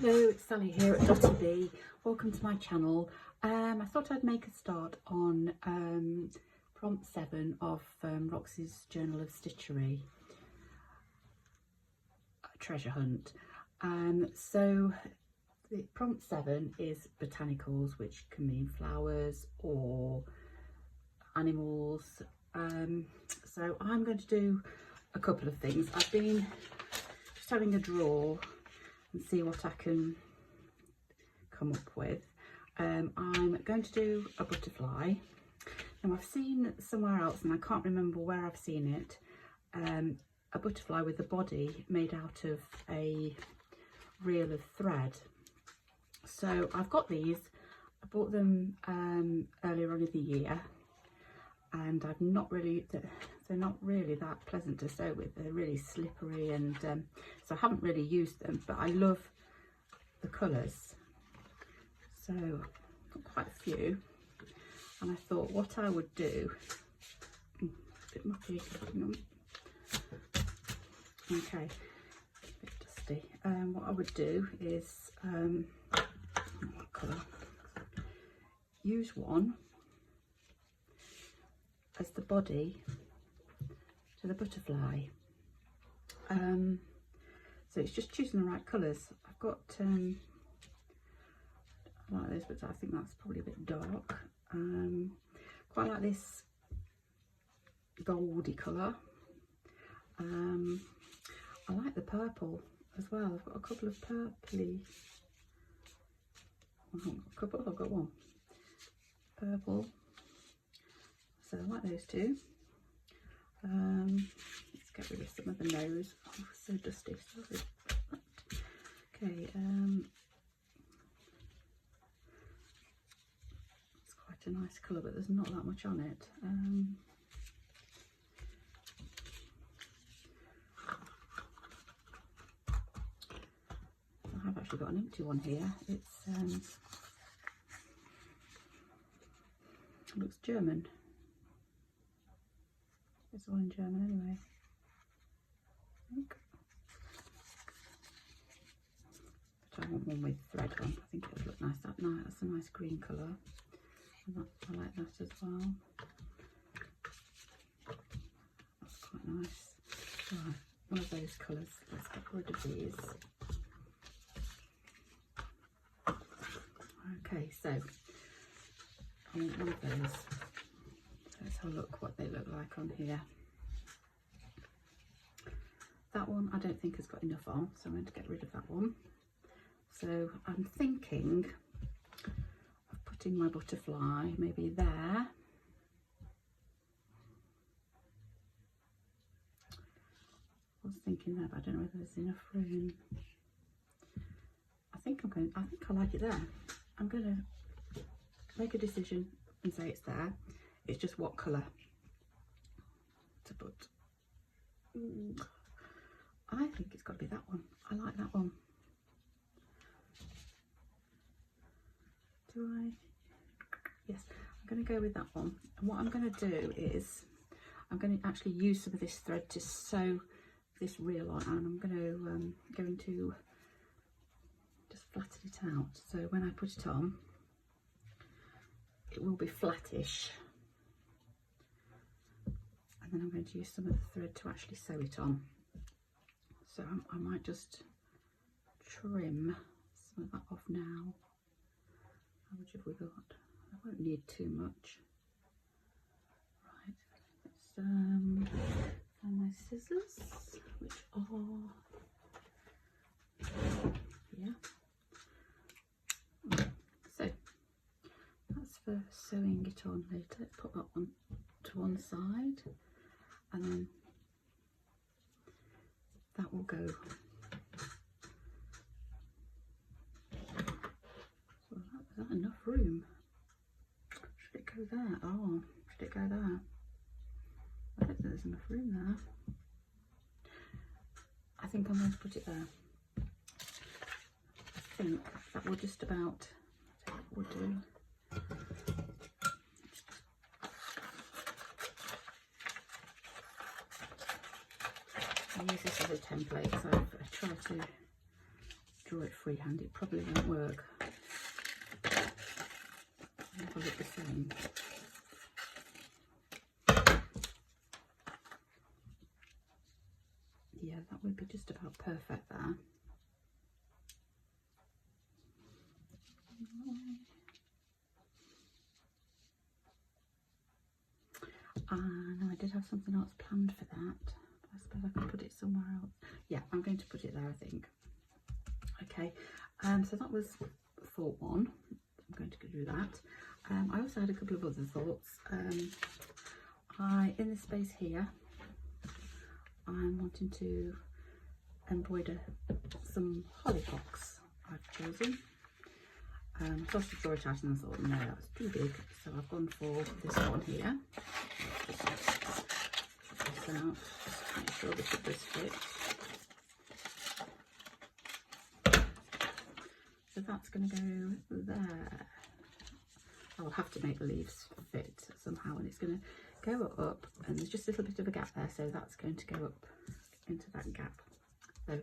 Hello, it's Sally here at Dotty Bee. Welcome to my channel. I thought I'd make a start on prompt 7 of Roxy's Journal of Stitchery, treasure hunt. So the prompt 7 is botanicals, which can mean flowers or animals. So I'm going to do a couple of things. I've been just having a draw and see what I can come up with. I'm going to do a butterfly. Now I've seen somewhere else, and I can't remember where I've seen it, a butterfly with a body made out of a reel of thread. So I've got these. I bought them earlier on in the year, and they're not really that pleasant to sew with. They're really slippery, and so I haven't really used them, but I love the colours. So I've got quite a few, and I thought what I would do, a bit mucky, okay, a bit dusty. What I would do is, what colour? Use one as the body to the butterfly. So it's just choosing the right colours. I've got I like this, but I think that's probably a bit dark. Quite like this goldy colour. I like the purple as well. I've got a couple of purpley. I've got one purple. So I like those two. Let's get rid of some of the nose. Oh, so dusty. Sorry. Okay. It's quite a nice colour, but there's not that much on it. I have actually got an empty one here. It's it looks German. It's all in German anyway. I think. But I want one with thread on. I think it would look nice. That's a nice green colour. And I like that as well. That's quite nice. Right, one of those colours. Let's get rid of these. Okay, so I want one of those. Let's have a look what they look like on here. That one I don't think has got enough on, so I'm going to get rid of that one. So I'm thinking of putting my butterfly maybe there. I was thinking that, but I don't know whether there's enough room. I think I like it there. I'm going to make a decision and say it's there. It's just what colour to put. I think it's got to be that one. I like that one. Do I? Yes, I'm going to go with that one. And what I'm going to do is I'm going to actually use some of this thread to sew this reel on, and I'm going to just flatten it out. So when I put it on, it will be flattish. And then I'm going to use some of the thread to actually sew it on. So I might just trim some of that off now. How much have we got? I won't need too much. Right, let's find my scissors, which are here. So that's for sewing it on later. Let's put that one to one side, and then that will go. So is that enough room? Should it go there? Oh, should it go there? I don't think there's enough room there. I think I'm going to put it there. I think that will just about, I think it will do. I use this as a template, so I try to draw it freehand, it probably won't work. It'll look the same. Yeah, that would be just about perfect there. And I did have something else planned for that. I suppose I can put it somewhere else. Yeah, I'm going to put it there, I think. Okay, so that was thought one. I'm going to do that. I also had a couple of other thoughts. In this space here, I'm wanting to embroider some hollyhocks I've chosen. I started to draw it out and I thought, no, that's too big, so I've gone for this one here. Just out, make sure this does fit. So that's going to go there. I'll have to make the leaves fit somehow, and it's going to go up, and there's just a little bit of a gap there, so that's going to go up into that gap. So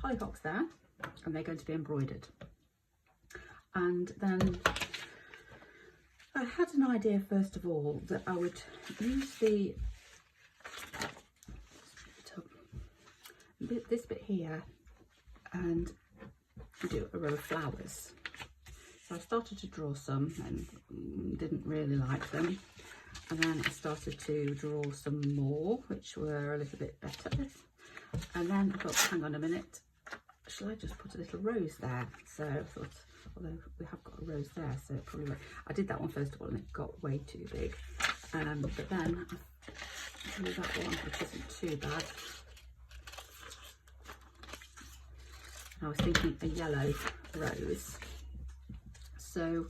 hollyhocks there, and they're going to be embroidered. And then I had an idea, first of all, that I would use this bit here and do a row of flowers. So I started to draw some and didn't really like them, and then I started to draw some more which were a little bit better, and then I thought, hang on a minute, shall I just put a little rose there? So I thought, although we have got a rose there, so it probably won't. I did that one first of all and it got way too big, but then I drew that one, which isn't too bad. I was thinking a yellow rose, so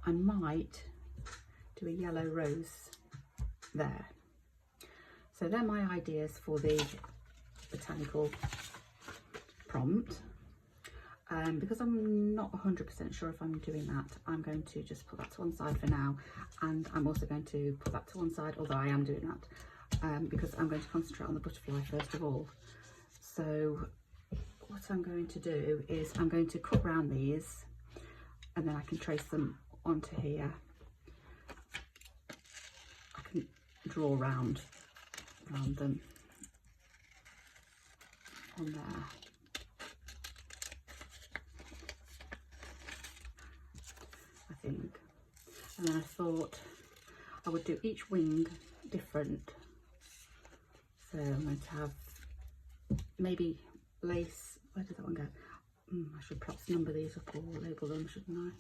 I might do a yellow rose there. So they're my ideas for the botanical prompt. Because I'm not 100% sure if I'm doing that, I'm going to just put that to one side for now, and I'm also going to put that to one side, although I am doing that, because I'm going to concentrate on the butterfly first of all. So what I'm going to do is I'm going to cut round these, and then I can trace them onto here. I can draw round them on there. I think. And then I thought I would do each wing different. So I'm going to have maybe lace. Where did that one go? I should perhaps number these up or label them, shouldn't I?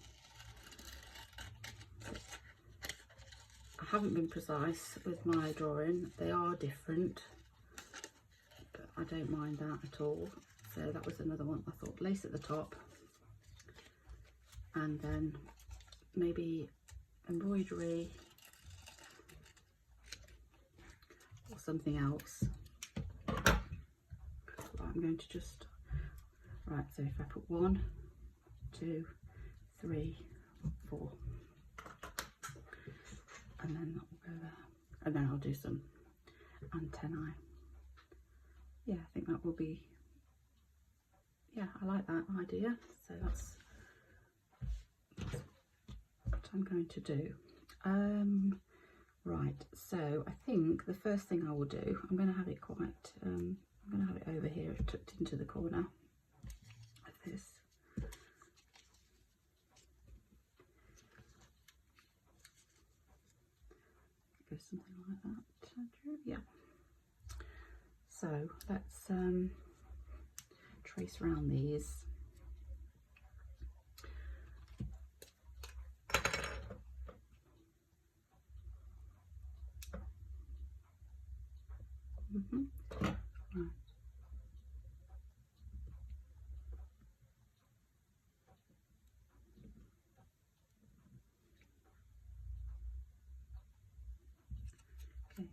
I haven't been precise with my drawing. They are different, but I don't mind that at all. So that was another one. I thought lace at the top, and then maybe embroidery or something else. I'm going to just, right, so if I put 1, 2, 3, 4, and then that will go there, and then I'll do some antennae. Yeah, I think that will be, yeah, I like that idea. So that's what I'm going to do. Right, so I think the first thing I will do, I'm going to have it quite, I'm going to have it over here, tucked into the corner like this. Go something like that, Andrew. Yeah. So let's trace around these. Right. Okay.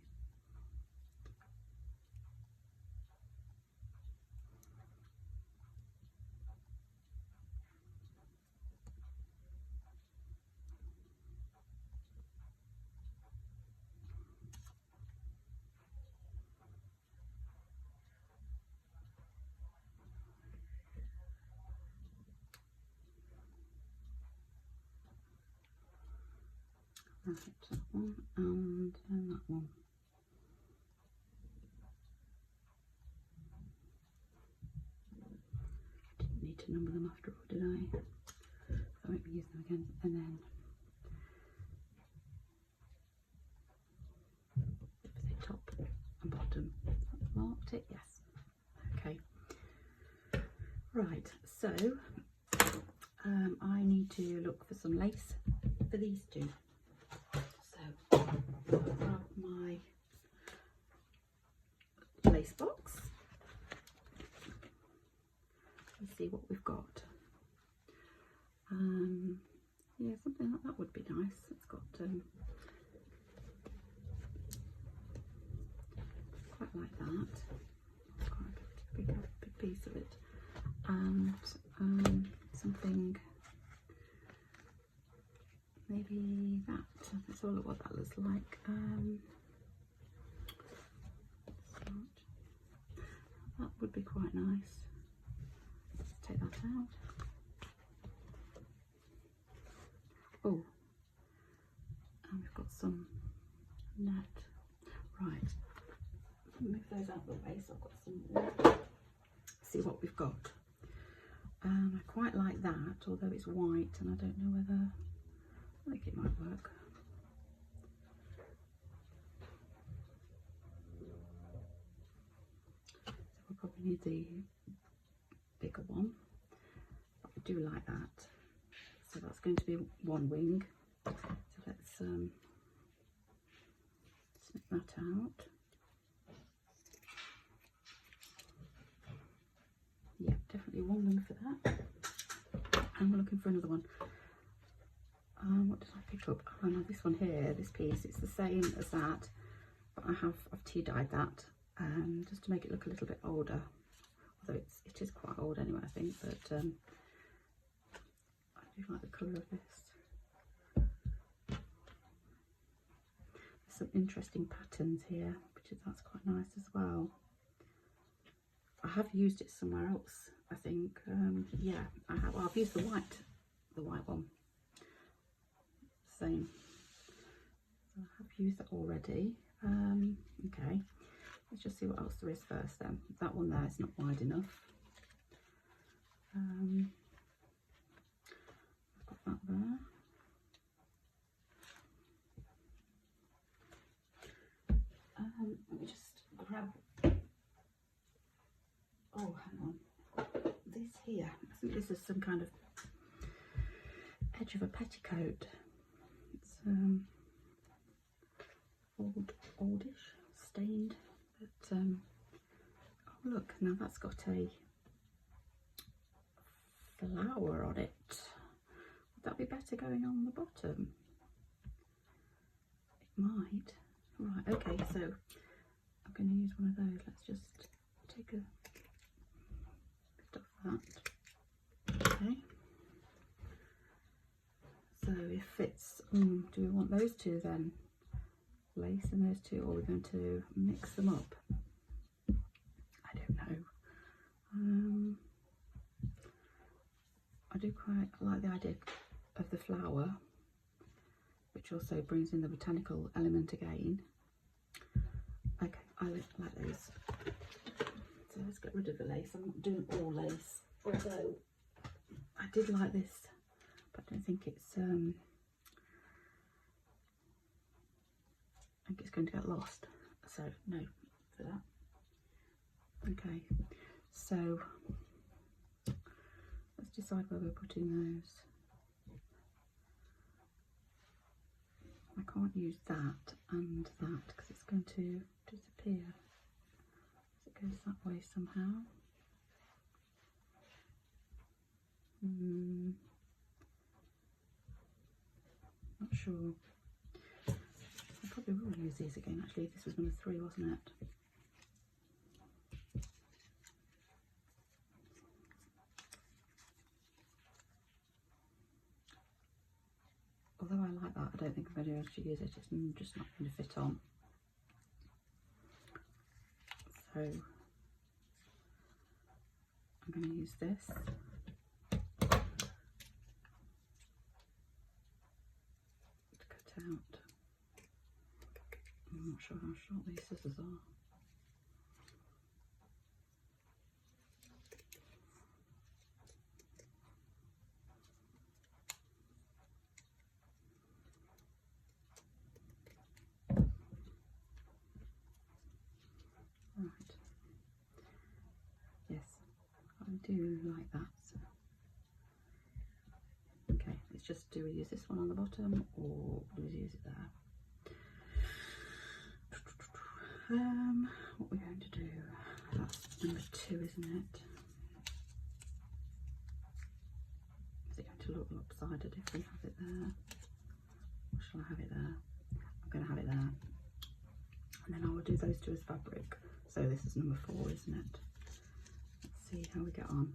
Right, that one and then that one. Didn't need to number them after all, did I? I won't be using them again. And then the top and bottom. Marked it, yes. Okay. Right, so I need to look for some lace for these two. So I'll grab my lace box and see what we've got. Yeah, something like that would be nice. It's got quite like that. It's quite a big piece of it, and something maybe that. Let's have a look what that looks like. That would be quite nice. Let's take that out. Oh, and we've got some net. Right, move those out of the way so I've got some more. See what we've got. I quite like that, although it's white and I don't know whether, I think it might work. So we'll probably need the bigger one, but I do like that. So that's going to be one wing. So let's snip that out. Yeah, definitely one wing for that. And we're looking for another one. What did I pick up? Oh no, this one here, this piece, it's the same as that, but I've tea dyed that just to make it look a little bit older. Although it is quite old anyway, I think, but I do like the colour of this. There's some interesting patterns here, that's quite nice as well. I have used it somewhere else, I think. Yeah, I have. Well, I've used the white one. Same. So I have used that already. Okay, let's just see what else there is first then. That one there is not wide enough. I've got that there. Let me just grab. Oh, hang on. This here, I think this is some kind of edge of a petticoat. It's oldish, stained, but oh look, now that's got a flower on it. Would that be better going on the bottom? It might. Right, okay, so I'm going to use one of those. Let's just take a bit of that. Okay. So if it's, do we want those two then? Lace and those two, or we're going to mix them up? I don't know. I do quite like the idea of the flower, which also brings in the botanical element again. Okay, I like those. So let's get rid of the lace. I'm not doing all lace, although I did like this, but I don't think it's I think it's going to get lost, so no for that. Okay, so let's decide where we're putting those. I can't use that and that because it's going to disappear. So it goes that way somehow. Not sure. I probably will use these again actually. This was number 3, wasn't it? Although I like that, I don't think I'm going to be able to use it. It's just not going to fit on. So I'm going to use this. To cut out. I'm not sure how short these scissors are. Right. Yes, I do like that. So. Okay, let's just do we use this one on the bottom or do we use it there? What we're going to do, that's number 2, isn't it? Is it going to look lopsided if we have it there? Or shall I have it there? I'm going to have it there. And then I will do those 2 as fabric. So this is number 4, isn't it? Let's see how we get on.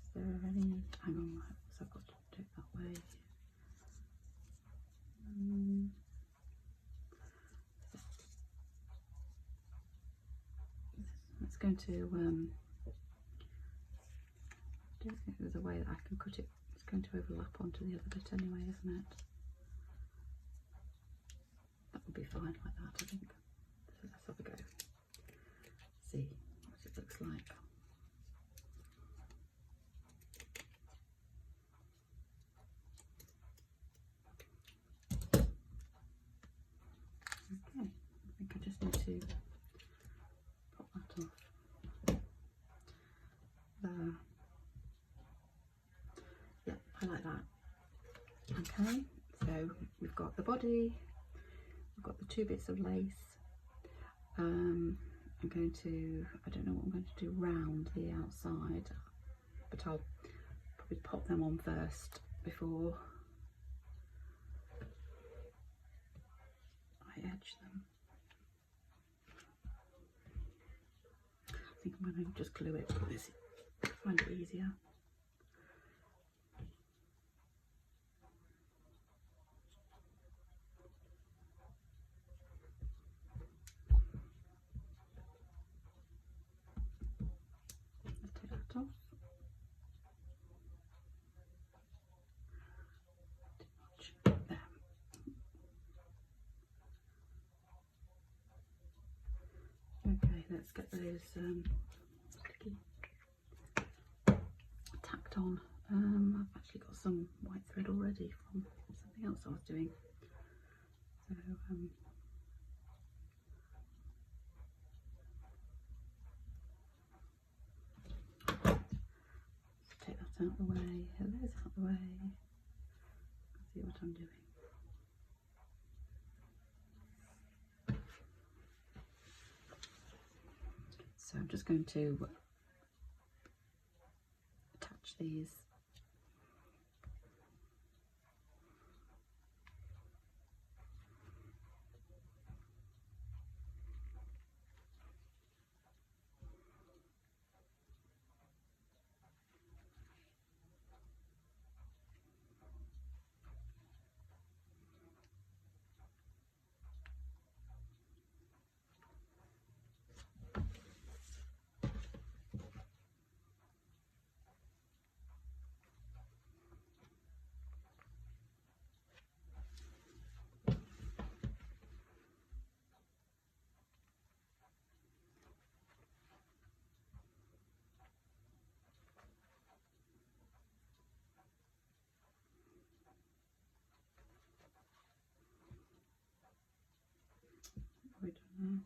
Is there any, hang on, so I've got to do it that way. It's going to, I don't think there's a way that I can cut it. It's going to overlap onto the other bit anyway, isn't it? That would be fine like that, I think. So let's have a go. See what it looks like. Okay, I think I just need to pop that off. There. Yeah, I like that. Okay, so we've got the body, we've got the 2 bits of lace. I'm going to, I don't know what I'm going to do round the outside, but I'll probably pop them on first before I edge them. I think I'm going to just glue it because I find it easier. Let's take that off. Too much. There. Okay, let's get those sticky tacked on. I've actually got some white thread already from something else I was doing. So take that out the way, those out the way. Let's see what I'm doing. So I'm just going to attach these. We don't know.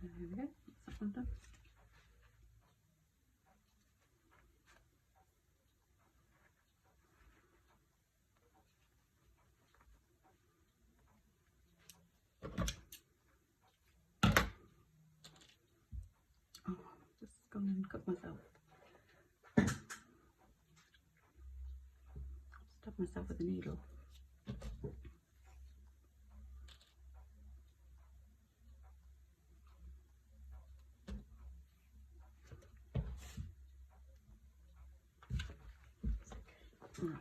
There we go, that's that one done. Oh, I've just gone and cut myself. Stab myself with a needle. Right.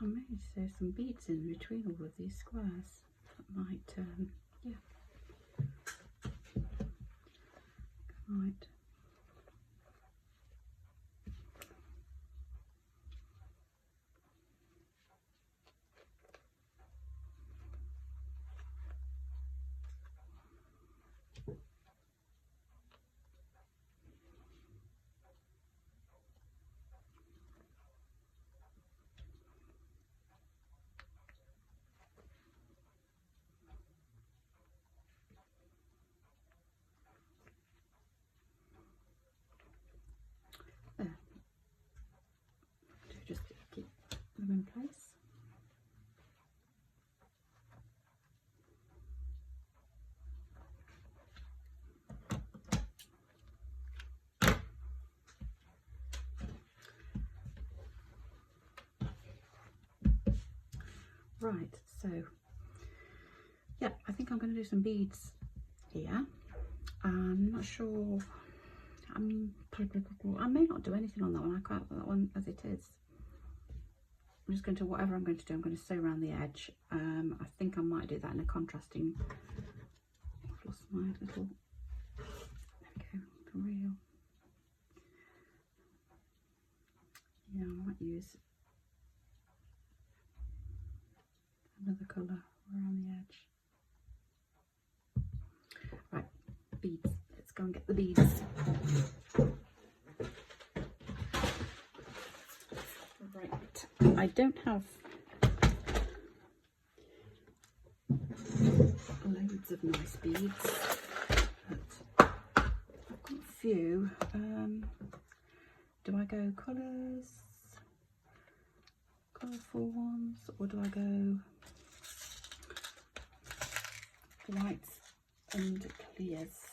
I may sew some beads in between all of these squares. That might, yeah, right. There. Just keep them in place. Right, so yeah, I think I'm going to do some beads here. I'm not sure. I may not do anything on that one. I can't that one as it is. I'm just going to, whatever I'm going to do, I'm going to sew around the edge. I think I might do that in a contrasting. I've lost my little. There we go. The real. Yeah, I might use another colour around the edge. Right, beads. Let's go and get the beads. Right, I don't have loads of nice beads, but I've got a few. Do I go colourful ones, or do I go whites and clears?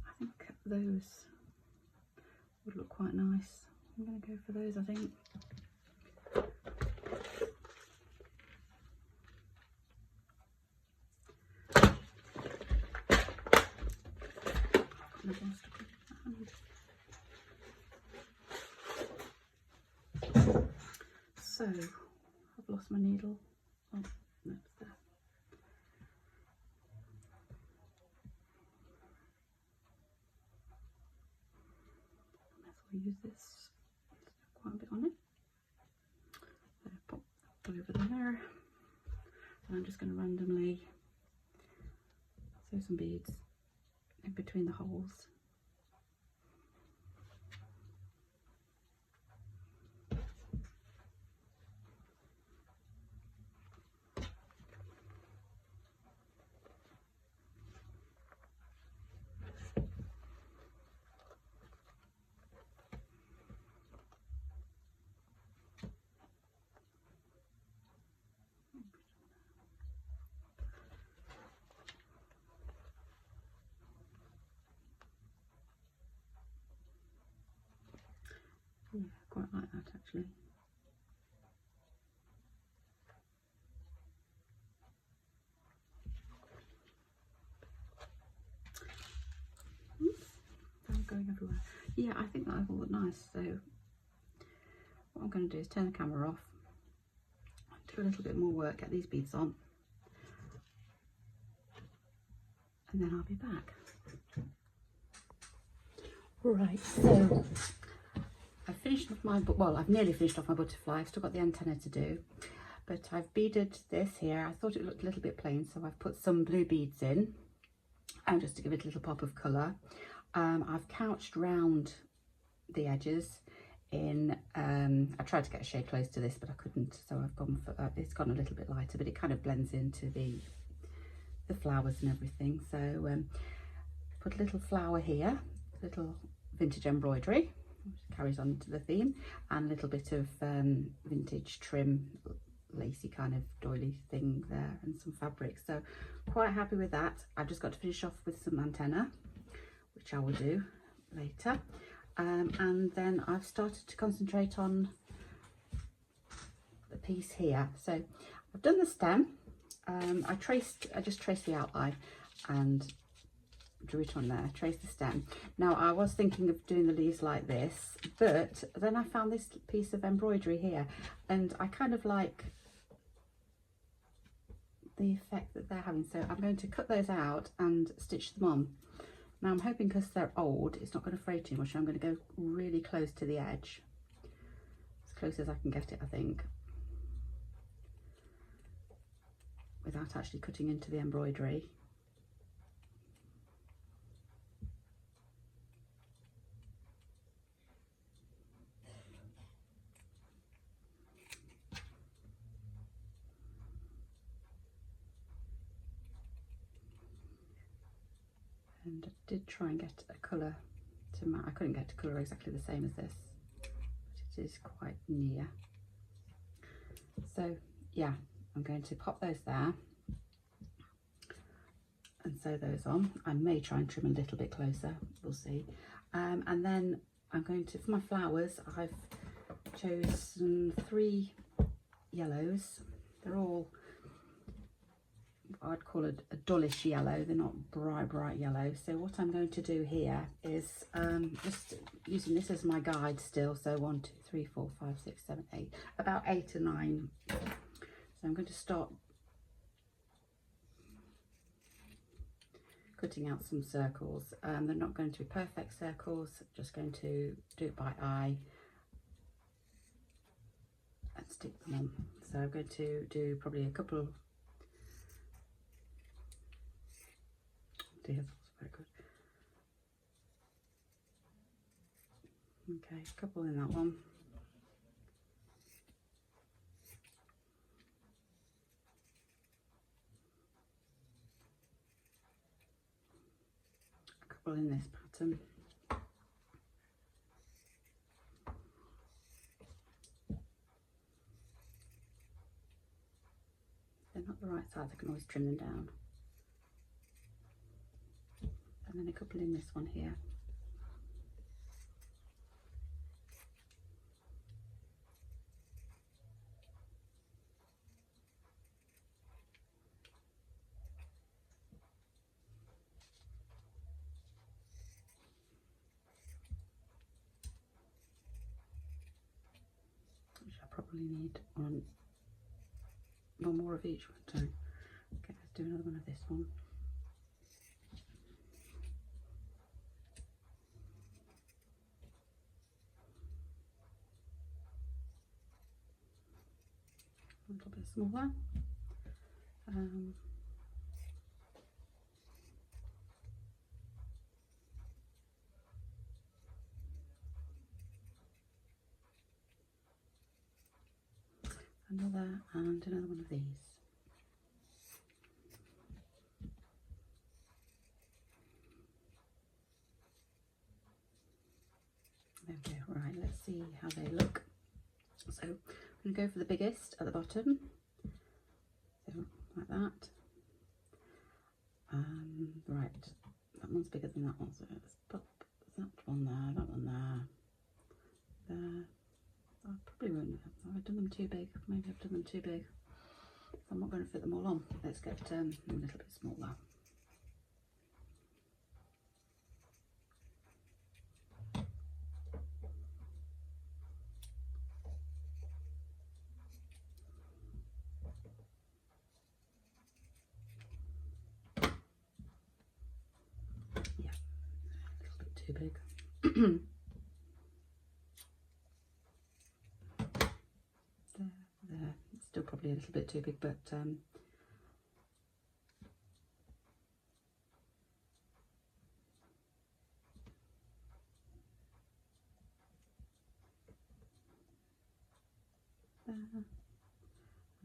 I think those would look quite nice. I'm going to go for those, I think. So, I've lost my needle. Oh, no, it's there. I'll use this. There's quite a bit on it. So pop that over there. And I'm just going to randomly sew some beads in between the holes. Yeah, quite like that actually. Oops, I'm going everywhere. Yeah, I think that will look nice. So what I'm going to do is turn the camera off, do a little bit more work, get these beads on, and then I'll be back. Right, so I've finished off my, well, I've nearly finished off my butterfly. I've still got the antenna to do, but I've beaded this here. I thought it looked a little bit plain, so I've put some blue beads in, and just to give it a little pop of colour. I've couched round the edges in, I tried to get a shade close to this, but I couldn't, so I've gone for, it's gone a little bit lighter, but it kind of blends into the flowers and everything. So put a little flower here, little vintage embroidery, which carries on to the theme, and a little bit of vintage trim, lacy kind of doily thing there, and some fabric. So quite happy with that. I've just got to finish off with some antenna, which I will do later. And then I've started to concentrate on the piece here. So I've done the stem. I just traced the outline, and drew it on there, trace the stem. Now I was thinking of doing the leaves like this, but then I found this piece of embroidery here and I kind of like the effect that they're having, so I'm going to cut those out and stitch them on. Now I'm hoping because they're old it's not going to fray too much. I'm going to go really close to the edge, as close as I can get it, I think, without actually cutting into the embroidery. And I did try and get a colour to match. I couldn't get a colour exactly the same as this, but it is quite near. So yeah, I'm going to pop those there and sew those on. I may try and trim a little bit closer, we'll see. And then I'm going to, for my flowers, I've chosen 3 yellows. They're all what I'd call a dullish yellow. They're not bright yellow. So what I'm going to do here is just using this as my guide still. So 1, 2, 3, 4, 5, 6, 7, 8, about 8 or 9. So I'm going to start cutting out some circles. They're not going to be perfect circles, just going to do it by eye and stick them on. So I'm going to do probably a couple. Dear, that's very good. Okay, a couple in that one. A couple in this pattern. They're not the right size, I can always trim them down. And then a couple in this one here. Which I probably need on one more of each one too. Okay, let's do another one of this one. A little bit smaller. Another and another one of these. There we go. Right, let's see how they look. So I'm going to go for the biggest at the bottom, so like that. Right, that one's bigger than that one, so let's pop that one there, that one there, there. I probably won't have I done them too big. Maybe I've done them too big. I'm not going to fit them all on. Let's get a little bit smaller. Yeah, a little bit too big. There, it's still probably a little bit too big, but there and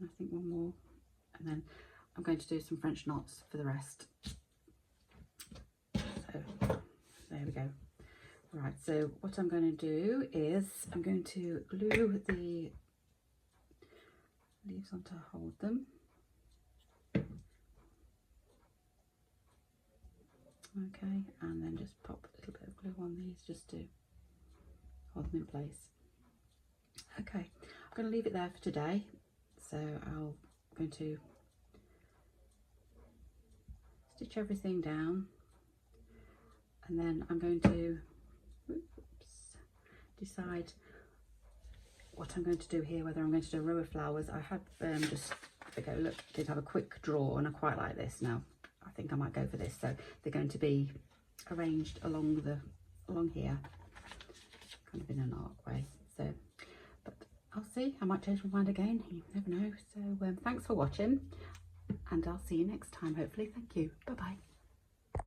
I think one more, and then I'm going to do some French knots for the rest. So there we go. Right, so what I'm going to do is I'm going to glue the leaves on to hold them. Okay, and then just pop a little bit of glue on these just to hold them in place. Okay, I'm going to leave it there for today. So I'm going to stitch everything down And then I'm going to decide what I'm going to do here, whether I'm going to do a row of flowers. I had did have a quick draw, and I quite like this now. I think I might go for this. So they're going to be arranged along here, kind of in an arc way. So, but I'll see. I might change my mind again. You never know. So thanks for watching, and I'll see you next time. Hopefully. Thank you. Bye bye.